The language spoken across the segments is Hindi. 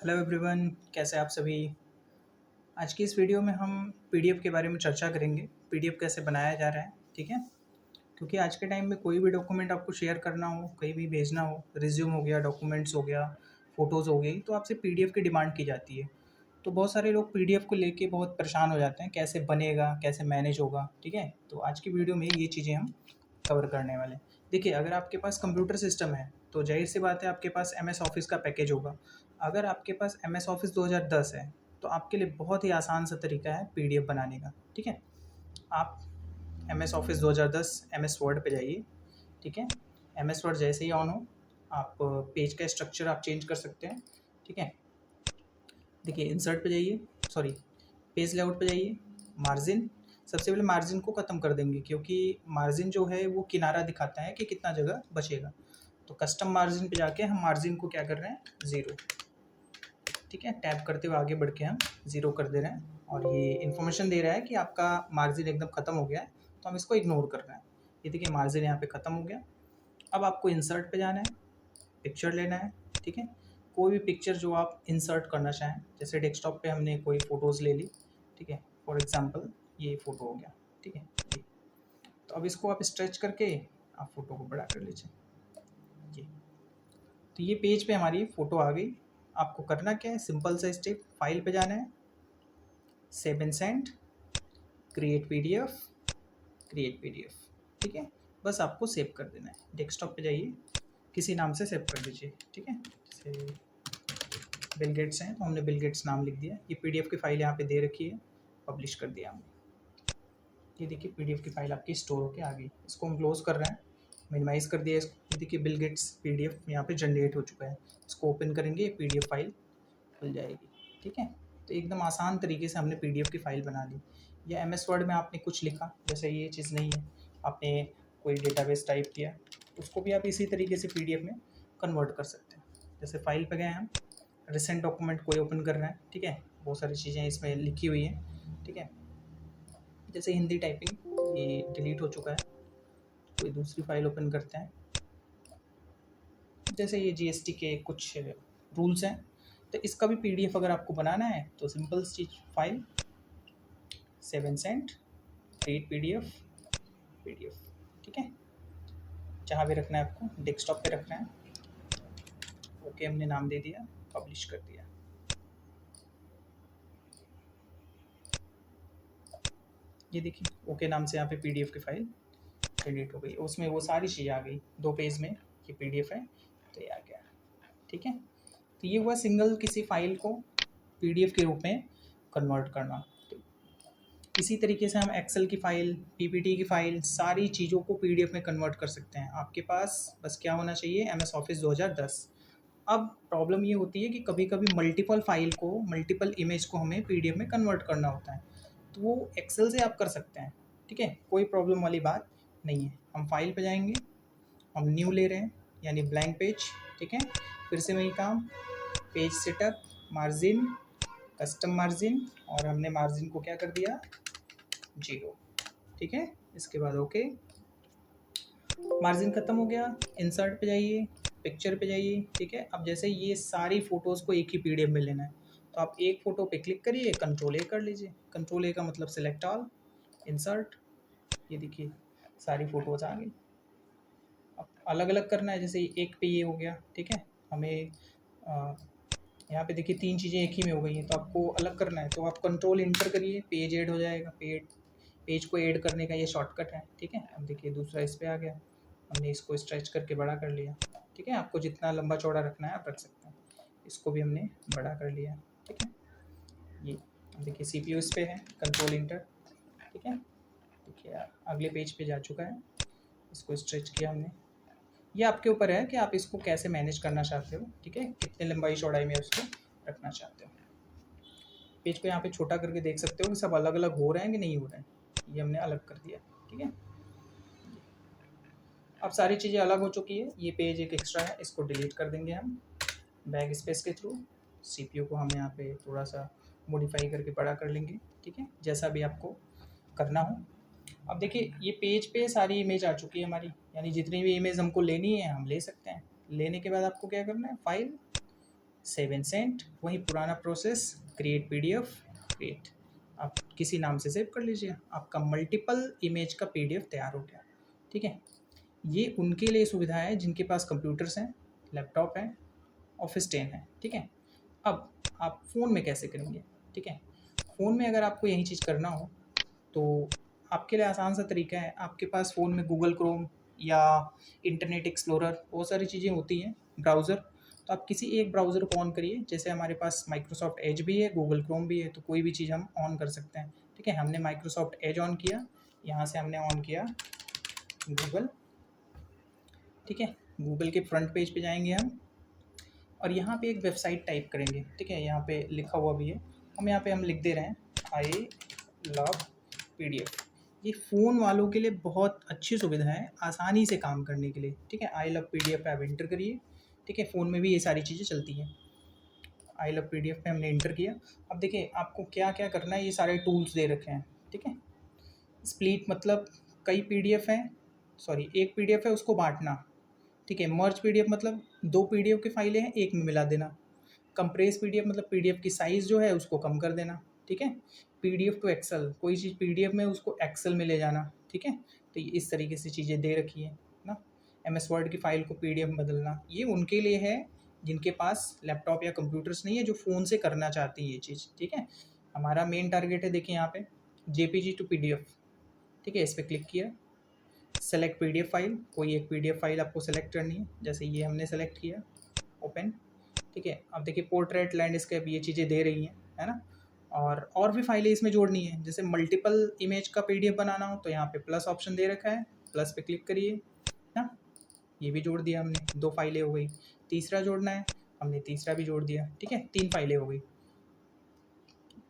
हेलो एवरीवन, कैसे आप सभी। आज की इस वीडियो में हम पीडीएफ के बारे में चर्चा करेंगे। पीडीएफ कैसे बनाया जा रहा है, ठीक है। क्योंकि आज के टाइम में कोई भी डॉक्यूमेंट आपको शेयर करना हो, कहीं भी भेजना हो, रिज्यूम हो गया, डॉक्यूमेंट्स हो गया, फ़ोटोज़ हो गई, तो आपसे पीडीएफ की डिमांड की जाती है। तो बहुत सारे लोग पीडीएफ को लेके बहुत परेशान हो जाते हैं, कैसे बनेगा, कैसे मैनेज होगा, ठीक है। तो आज की वीडियो में ये चीज़ें हम कवर करने वाले हैं। देखिए, अगर आपके पास कंप्यूटर सिस्टम है तो ज़ाहिर सी बात है आपके पास एमएस ऑफिस का पैकेज होगा। अगर आपके पास एमएस ऑफिस 2010 है तो आपके लिए बहुत ही आसान सा तरीका है पीडीएफ बनाने का, ठीक है। आप एमएस ऑफिस 2010 एमएस वर्ड पे जाइए, ठीक है। एमएस वर्ड जैसे ही ऑन हो, आप पेज का स्ट्रक्चर आप चेंज कर सकते हैं, ठीक है। देखिए, इंसर्ट पे जाइए, सॉरी, पेज लेआउट पे जाइए, मार्जिन। सबसे पहले मार्जिन को ख़त्म कर देंगे क्योंकि मार्जिन जो है वो किनारा दिखाता है कि कितना जगह बचेगा। तो कस्टम मार्जिन पे जाके हम मार्जिन को क्या कर रहे हैं, ज़ीरो, ठीक है। टैप करते हुए आगे बढ़ के हम ज़ीरो कर दे रहे हैं और ये इन्फॉर्मेशन दे रहा है कि आपका मार्जिन एकदम ख़त्म हो गया है, तो हम इसको इग्नोर कर रहे हैं। ये देखिए, मार्जिन यहाँ पे ख़त्म हो गया। अब आपको इंसर्ट पे जाना है, पिक्चर लेना है, ठीक है। कोई भी पिक्चर जो आप इंसर्ट करना चाहें, जैसे डेस्कटॉप पे हमने कोई फ़ोटोज़ ले ली, ठीक है। फॉर एग्ज़ाम्पल ये फ़ोटो हो गया, ठीक है ये। तो अब इसको आप स्ट्रेच करके आप फ़ोटो को बड़ा कर लीजिए, ये। तो ये पेज पे हमारी फ़ोटो आ गई। आपको करना क्या है, सिंपल सा स्टेप, फाइल पे जाना है, save and send, create PDF, create PDF, ठीक है। बस आपको सेव कर देना है। डेस्कटॉप पे जाइए, किसी नाम से सेव कर दीजिए, ठीक है। जैसे बिल गेट्स हैं तो हमने बिल गेट्स नाम लिख दिया। ये पीडीएफ की फ़ाइल यहाँ पे दे रखी है, पब्लिश कर दिया हमने। ये देखिए, पीडीएफ की फ़ाइल आपकी स्टोर होके आ गई। इसको हम क्लोज़ कर रहे हैं, मिनिमाइज़ कर दिया इसको। ये देखिए, बिल गेट्स पीडीएफ यहाँ पे जनरेट हो चुका है। इसको ओपन करेंगे, पीडीएफ फाइल खुल जाएगी, ठीक है। तो एकदम आसान तरीके से हमने पीडीएफ की फ़ाइल बना ली। या एमएस वर्ड में आपने कुछ लिखा, जैसे ये चीज़ नहीं है, आपने कोई डेटाबेस टाइप किया, उसको भी आप इसी तरीके से पीडीएफ में कन्वर्ट कर सकते हैं। जैसे फाइल पे गए हम, रिसेंट डॉक्यूमेंट कोई ओपन कर रहे हैं, ठीक है। बहुत सारी चीज़ें इसमें लिखी हुई हैं, ठीक है। जैसे हिंदी टाइपिंग ये डिलीट हो चुका है, कोई दूसरी फाइल ओपन करते हैं। जैसे ये जीएसटी के कुछ रूल्स हैं, तो इसका भी पीडीएफ अगर आपको बनाना है तो सिंपल चीज, file, save and send, create PDF, PDF, ठीक है। जहाँ भी रखना है आपको, डेस्कटॉप पे रखना है। ओके, हमने नाम दे दिया, पब्लिश कर दिया। ये देखिए, ओके नाम से यहाँ पे पीडीएफ की फाइल क्रिएट हो गई। उसमें वो सारी चीज़ें आ गई, 2 पेज में ये पीडीएफ है, तो ये आ गया, ठीक है। तो ये हुआ सिंगल किसी फाइल को पीडीएफ के रूप में कन्वर्ट करना। तो इसी तरीके से हम एक्सेल की फ़ाइल, पीपीटी की फ़ाइल, सारी चीज़ों को पीडीएफ में कन्वर्ट कर सकते हैं। आपके पास बस क्या होना चाहिए, एमएस ऑफिस 2010। अब प्रॉब्लम ये होती है कि कभी-कभी मल्टीपल फ़ाइल को, मल्टीपल इमेज को हमें पीडीएफ में कन्वर्ट करना होता है। तो वो एक्सेल से आप कर सकते हैं, ठीक है, कोई प्रॉब्लम वाली बात नहीं है। हम फाइल पे जाएँगे, हम न्यू ले रहे हैं, यानी ब्लैंक पेज, ठीक है। फिर से वही काम, page setup, margin, custom margin, और हमने मार्जिन को क्या कर दिया, जीरो, ठीक है। इसके बाद ओके, मार्जिन ख़त्म हो गया। इंसर्ट पे जाइए, पिक्चर पे जाइए, ठीक है। अब जैसे ये सारी फ़ोटोज़ को एक ही पीडीएफ में लेना है, तो आप एक फ़ोटो पे क्लिक करिए, कंट्रोल ए कर लीजिए। कंट्रोल ए का मतलब सिलेक्ट ऑल, इंसर्ट, ये देखिए सारी फ़ोटोज़ आ गई। अब अलग अलग करना है, जैसे एक पे ये हो गया, ठीक है। हमें यहाँ पे देखिए 3 चीज़ें एक ही में हो गई हैं, तो आपको अलग करना है तो आप कंट्रोल इंटर करिए, पेज ऐड हो जाएगा। पेज को ऐड करने का ये शॉर्टकट है, ठीक है। अब देखिए दूसरा इस पे आ गया, हमने इसको स्ट्रेच करके बड़ा कर लिया, ठीक है। आपको जितना लंबा चौड़ा रखना है आप रख सकते हैं। इसको भी हमने बड़ा कर लिया, ठीक है। ये अब देखिए सीपीयू इस पे है, कंट्रोल इंटर, ठीक है। देखिए अगले पेज पे जा चुका है, इसको स्ट्रेच किया हमने। ये आपके ऊपर है कि आप इसको कैसे मैनेज करना चाहते हो, ठीक है, कितने लंबाई चौड़ाई में उसको रखना चाहते हो। पेज को यहाँ पे छोटा करके देख सकते हो कि सब अलग अलग हो रहे हैं कि नहीं हो रहे हैं। ये हमने अलग कर दिया, ठीक है। अब सारी चीज़ें अलग हो चुकी है। ये पेज एक एक्स्ट्रा है, इसको डिलीट कर देंगे हम बैक स्पेस के थ्रू। सीपीयू को हम यहाँ पे थोड़ा सा मॉडिफाई करके बड़ा कर लेंगे, ठीक है, जैसा भी आपको करना हो। अब देखिए ये पेज पे सारी इमेज आ चुकी है हमारी, यानी जितनी भी इमेज हमको लेनी है हम ले सकते हैं। लेने के बाद आपको क्या करना है, फाइल, सेव एंड सेंड, वही पुराना प्रोसेस, क्रिएट पीडीएफ, क्रिएट, आप किसी नाम से सेव कर लीजिए, आपका मल्टीपल इमेज का पीडीएफ तैयार हो गया। ठीक है, ये उनके लिए सुविधा है जिनके पास कंप्यूटर्स हैं, लैपटॉप हैं, ऑफिस 10 है। ठीक है, अब आप फ़ोन में कैसे करेंगे? ठीक है, फ़ोन में अगर आपको यही चीज़ करना हो तो आपके लिए आसान सा तरीका है, आपके पास फ़ोन में गूगल क्रोम या इंटरनेट एक्सप्लोरर बहुत सारी चीज़ें होती हैं, ब्राउज़र, तो आप किसी एक ब्राउज़र को ऑन करिए। जैसे हमारे पास माइक्रोसॉफ्ट एज भी है, गूगल क्रोम भी है, तो कोई भी चीज़ हम ऑन कर सकते हैं। ठीक है, हमने माइक्रोसॉफ्ट एज ऑन किया, यहाँ से हमने ऑन किया गूगल। ठीक है, गूगल के फ्रंट पेज पे जाएंगे हम और यहाँ पे एक वेबसाइट टाइप करेंगे। ठीक है, यहाँ पे लिखा हुआ भी है, हम यहाँ पे हम लिख दे रहे हैं आई लव पीडीएफ। ये फ़ोन वालों के लिए बहुत अच्छी सुविधा है आसानी से काम करने के लिए। ठीक है, आई लव पीडीएफ पे आप एंटर करिए। ठीक है, फ़ोन में भी ये सारी चीज़ें चलती हैं। आई लव पीडीएफ पे हमने एंटर किया। अब देखिए आपको क्या क्या करना है, ये सारे टूल्स दे रखे हैं। ठीक है, स्प्लिट मतलब कई पीडीएफ हैं, सॉरी एक पीडीएफ है उसको बांटना। ठीक है, मर्ज पीडीएफ मतलब दो पीडीएफ की फाइलें हैं एक में मिला देना। कंप्रेस पीडीएफ मतलब पीडीएफ की साइज़ जो है उसको कम कर देना। ठीक है, पीडीएफ टू एक्सेल, कोई चीज़ पीडीएफ में उसको एक्सेल में ले जाना। ठीक है, तो ये इस तरीके से चीज़ें दे रखी है ना। एमएस वर्ड की फ़ाइल को पीडीएफ में बदलना, ये उनके लिए है जिनके पास लैपटॉप या कंप्यूटर्स नहीं है, जो फ़ोन से करना चाहती है ये चीज़। ठीक है, हमारा मेन टारगेट है, देखिए यहाँ पे जेपीजी टू पीडीएफ। ठीक है, इस पर क्लिक किया, सेलेक्ट पीडीएफ फाइल, कोई एक पीडीएफ फाइल आपको सेलेक्ट करनी है, जैसे ये हमने सेलेक्ट किया, ओपन। ठीक है, अब देखिए पोर्ट्रेट, लैंडस्केप, ये चीज़ें दे रही हैं, है ना। और भी फाइलें इसमें जोड़नी है, जैसे मल्टीपल इमेज का पीडीएफ बनाना हो तो यहाँ पे प्लस ऑप्शन दे रखा है, प्लस पे क्लिक करिए ना, ये भी जोड़ दिया हमने, 2 फाइलें हो गई। तीसरा जोड़ना है, हमने तीसरा भी जोड़ दिया। ठीक है, 3 फाइलें हो गई।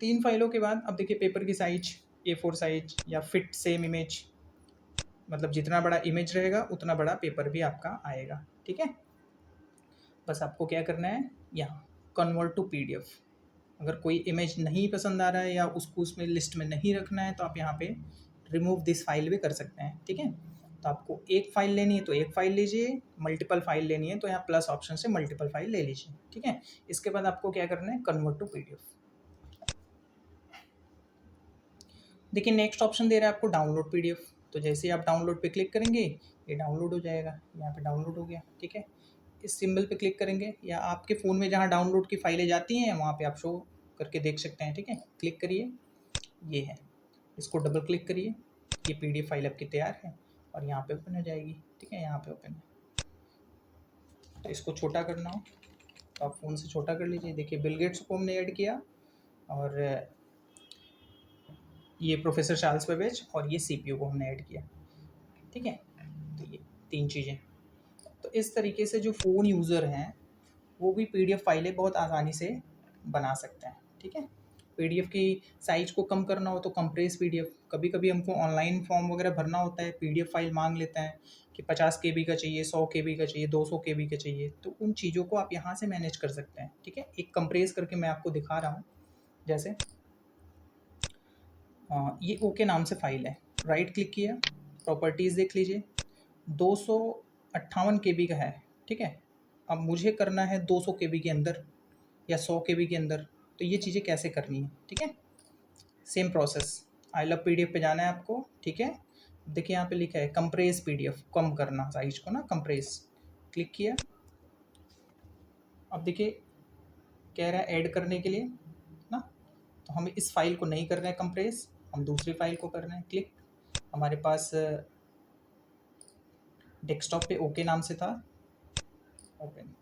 3 फाइलों के बाद अब देखिए पेपर की साइज, A4 साइज या फिट सेम इमेज, मतलब जितना बड़ा इमेज रहेगा उतना बड़ा पेपर भी आपका आएगा। ठीक है, बस आपको क्या करना है, यहाँ कन्वर्ट टू पीडीएफ। अगर कोई इमेज नहीं पसंद आ रहा है या उसको उसमें लिस्ट में नहीं रखना है तो आप यहाँ पे रिमूव दिस फाइल भी कर सकते हैं। ठीक है, तो आपको एक फ़ाइल लेनी है तो एक फ़ाइल लीजिए, मल्टीपल फाइल लेनी है तो यहाँ प्लस ऑप्शन से मल्टीपल फाइल ले लीजिए। ठीक है, इसके बाद आपको क्या करना है, कन्वर्ट टू पीडीएफ। देखिए नेक्स्ट ऑप्शन दे रहा है आपको डाउनलोड पीडीएफ, तो जैसे ही आप डाउनलोड पे क्लिक करेंगे ये डाउनलोड हो जाएगा, यहाँ पे डाउनलोड हो गया। ठीक है, इस सिंबल पे क्लिक करेंगे या आपके फ़ोन में जहाँ डाउनलोड की फाइलें जाती हैं वहाँ पे आप शो करके देख सकते हैं। ठीक है, क्लिक करिए, ये है, इसको डबल क्लिक करिए, ये पीडीएफ फाइल आपकी तैयार है और यहाँ पे ओपन हो जाएगी। ठीक है, यहाँ पे ओपन है। तो इसको छोटा करना हो तो आप फ़ोन से छोटा कर लीजिए। देखिए बिल गेट्स को हमने ऐड किया और ये प्रोफेसर चार्ल्स बेबेज और ये सीपीयू को हमने ऐड किया। ठीक है, तो ये 3 चीज़ें। तो इस तरीके से जो फ़ोन यूज़र हैं वो भी पीडीएफ फाइलें बहुत आसानी से बना सकते हैं। ठीक है, पीडीएफ की साइज़ को कम करना हो तो कंप्रेस पीडीएफ, कभी कभी हमको ऑनलाइन फॉर्म वगैरह भरना होता है, पीडीएफ फाइल मांग लेता है कि 50 केबी का चाहिए, 100 केबी का चाहिए, 200 केबी का चाहिए, तो उन चीज़ों को आप यहाँ से मैनेज कर सकते हैं। ठीक है, एक कंप्रेस करके मैं आपको दिखा रहा हूँ, जैसे ये ओके नाम से फाइल है, राइट क्लिक किया, प्रॉपर्टीज़ देख लीजिए, 258 केबी का है। ठीक है, अब मुझे करना है 200 केबी के अंदर या 100 केबी के अंदर, तो ये चीज़ें कैसे करनी है। ठीक है, same process, I love PDF पे जाना है आपको। ठीक है, देखिए यहाँ पे लिखा है कंप्रेस पीडीएफ, कम करना साइज को ना, कंप्रेस, क्लिक किया। अब देखिए कह रहा है ऐड करने के लिए ना, तो हमें इस फाइल को नहीं करना है कंप्रेस, हम दूसरी फाइल को करना है क्लिक। हमारे पास डेस्कटॉप पे ओके नाम से था, ओपन।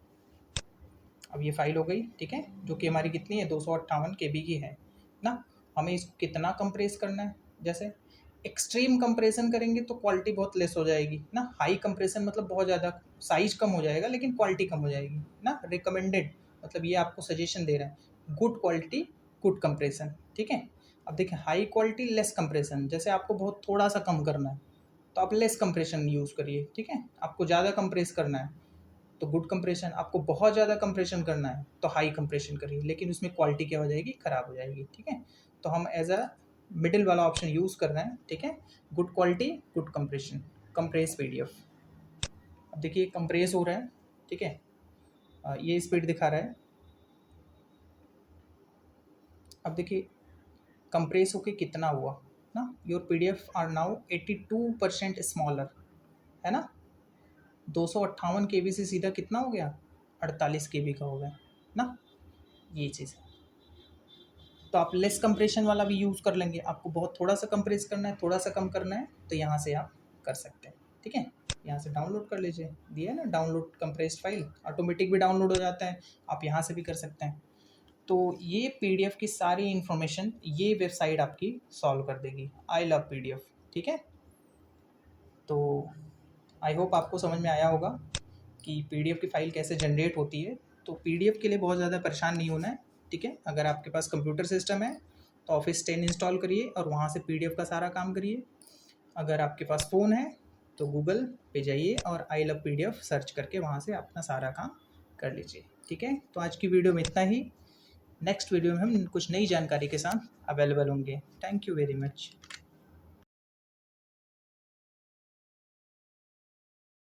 अब ये फाइल हो गई। ठीक है, जो कि हमारी कितनी है, 258 केबी की है ना। हमें इसको कितना कंप्रेस करना है, जैसे एक्सट्रीम कंप्रेशन करेंगे तो क्वालिटी बहुत लेस हो जाएगी ना, हाई कंप्रेशन मतलब बहुत ज़्यादा साइज कम हो जाएगा लेकिन क्वालिटी कम हो जाएगी ना। रिकमेंडेड मतलब ये आपको सजेशन दे रहा है, गुड क्वालिटी गुड कंप्रेशन। ठीक है, अब देखिए हाई क्वालिटी लेस कंप्रेशन, जैसे आपको बहुत थोड़ा सा कम करना है तो आप लेस कंप्रेशन यूज़ करिए। ठीक है, आपको ज़्यादा कंप्रेस करना है तो गुड कंप्रेशन, आपको बहुत ज़्यादा कंप्रेशन करना है तो हाई कंप्रेशन करिए, लेकिन उसमें क्वालिटी क्या हो जाएगी, ख़राब हो जाएगी। ठीक है, तो हम एज अ मिडिल वाला ऑप्शन यूज़ कर रहे हैं। ठीक है, good quality good compression, compress PDF. अब देखिए कंप्रेस हो रहा है। ठीक है, ये स्पीड दिखा रहा है अब देखिए कंप्रेस होके कितना हुआ ना, your PDF are now 82% smaller, है ना। 258 KB से सीधा कितना हो गया, 48 KB का हो गया ना, ये चीज़ है। तो आप लेस कंप्रेशन वाला भी यूज़ कर लेंगे, आपको बहुत थोड़ा सा कंप्रेस करना है, थोड़ा सा कम करना है, तो यहाँ से आप कर सकते हैं, ठीक है। यहाँ से डाउनलोड कर लीजिए, दिया है ना डाउनलोड कंप्रेस्ड फाइल, ऑटोमेटिक भी डाउनलोड हो जाता है, आप यहाँ से भी कर सकते हैं। तो ये PDF की सारी इन्फॉर्मेशन ये वेबसाइट आपकी सॉल्व कर देगी, आई लव PDF, ठीक है। तो आई होप आपको समझ में आया होगा कि PDF की फ़ाइल कैसे जनरेट होती है। तो PDF के लिए बहुत ज़्यादा परेशान नहीं होना है, ठीक है। अगर आपके पास कंप्यूटर सिस्टम है तो ऑफिस 10 इंस्टॉल करिए और वहाँ से PDF का सारा काम करिए। अगर आपके पास फ़ोन है तो गूगल पे जाइए और आई लव PDF सर्च करके वहाँ से अपना सारा काम कर लीजिए, ठीक है। तो आज की वीडियो में इतना ही। नेक्स्ट वीडियो में हम कुछ नई जानकारी के साथ अवेलेबल होंगे। Thank you very much.